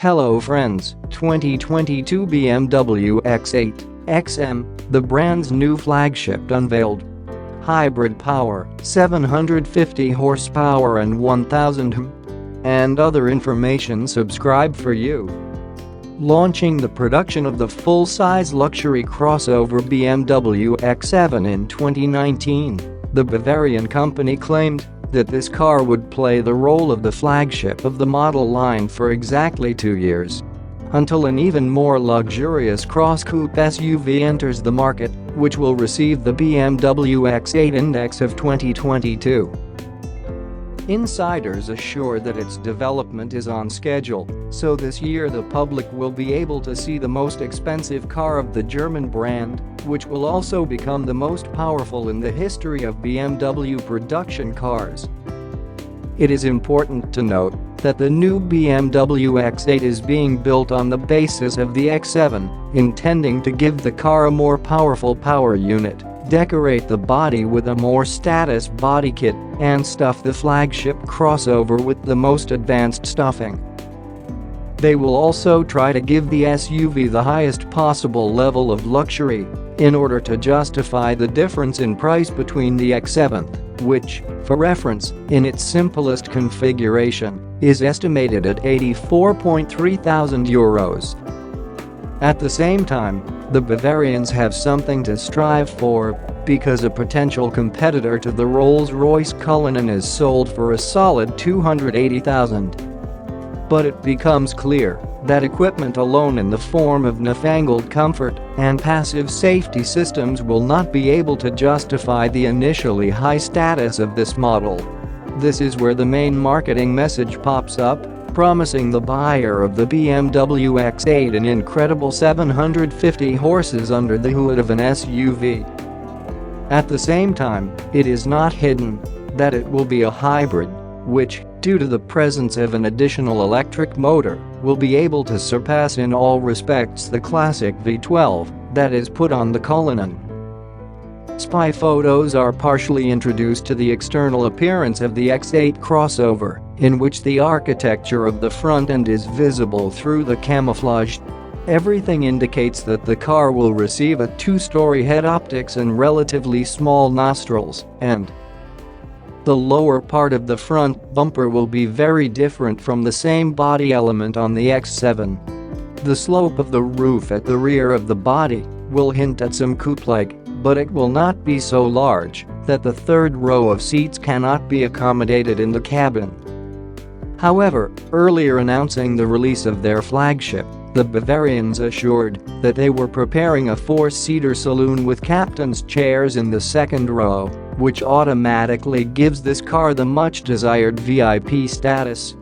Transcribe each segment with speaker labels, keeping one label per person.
Speaker 1: Hello friends, 2022 BMW X8 XM, the brand's new flagship unveiled. Hybrid power, 750 horsepower and 1000 and other information subscribe for you. Launching the production of the full-size luxury crossover BMW X7 in 2019, the Bavarian company claimed that this car would play the role of the flagship of the model line for exactly 2 years. Until an even more luxurious cross-coupe SUV enters the market, which will receive the BMW X8 Index of 2022. Insiders assure that its development is on schedule, so this year the public will be able to see the most expensive car of the German brand, which will also become the most powerful in the history of BMW production cars. It is important to note that the new BMW X8 is being built on the basis of the X7, intending to give the car a more powerful power unit, decorate the body with a more status body kit, and stuff the flagship crossover with the most advanced stuffing. They will also try to give the SUV the highest possible level of luxury in order to justify the difference in price between the X7, which, for reference, in its simplest configuration, is estimated at €84,300. At the same time, the Bavarians have something to strive for, because a potential competitor to the Rolls-Royce Cullinan is sold for a solid $280,000. But it becomes clear that equipment alone in the form of newfangled comfort and passive safety systems will not be able to justify the initially high status of this model. This is where the main marketing message pops up, promising the buyer of the BMW X8 an incredible 750 horses under the hood of an SUV. At the same time, it is not hidden that it will be a hybrid, which, due to the presence of an additional electric motor, will be able to surpass in all respects the classic V12 that is put on the Cullinan. Spy photos are partially introduced to the external appearance of the X8 crossover, in which the architecture of the front end is visible through the camouflage. Everything indicates that the car will receive a 2-story head optics and relatively small nostrils, and the lower part of the front bumper will be very different from the same body element on the X7. The slope of the roof at the rear of the body will hint at some coupe-like, but it will not be so large that the third row of seats cannot be accommodated in the cabin. However, earlier announcing the release of their flagship, the Bavarians assured that they were preparing a 4-seater saloon with captain's chairs in the second row, which automatically gives this car the much-desired VIP status.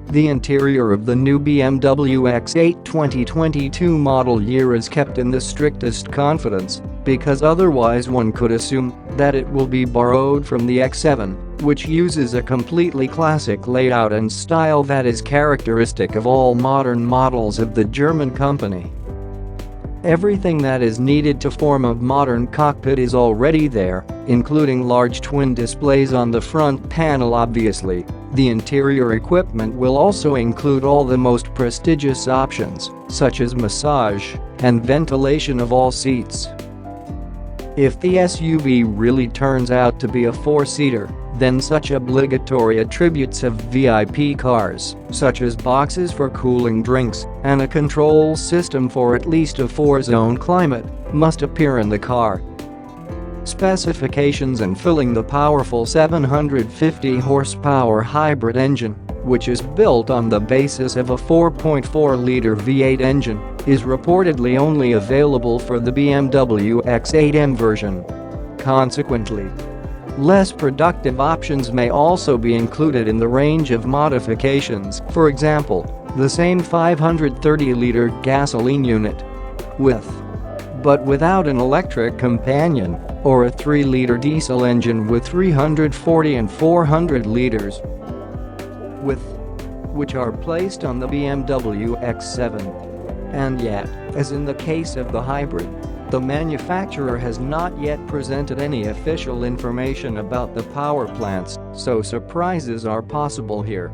Speaker 1: The interior of the new BMW X8 2022 model year is kept in the strictest confidence, because otherwise one could assume that it will be borrowed from the X7, which uses a completely classic layout and style that is characteristic of all modern models of the German company. Everything that is needed to form a modern cockpit is already there, including large twin displays on the front panel obviously. The interior equipment will also include all the most prestigious options, such as massage and ventilation of all seats. If the SUV really turns out to be a 4-seater, then such obligatory attributes of VIP cars, such as boxes for cooling drinks and a control system for at least a 4-zone climate, must appear in the car. Specifications and filling the powerful 750 horsepower hybrid engine, which is built on the basis of a 4.4-liter V8 engine, is reportedly only available for the BMW X8M version. Consequently, less productive options may also be included in the range of modifications, for example, the same 530-liter gasoline unit but without an electric companion, or a 3-liter diesel engine with 340 and 400 liters, which are placed on the BMW X7. And yet, as in the case of the hybrid, the manufacturer has not yet presented any official information about the power plants, so surprises are possible here.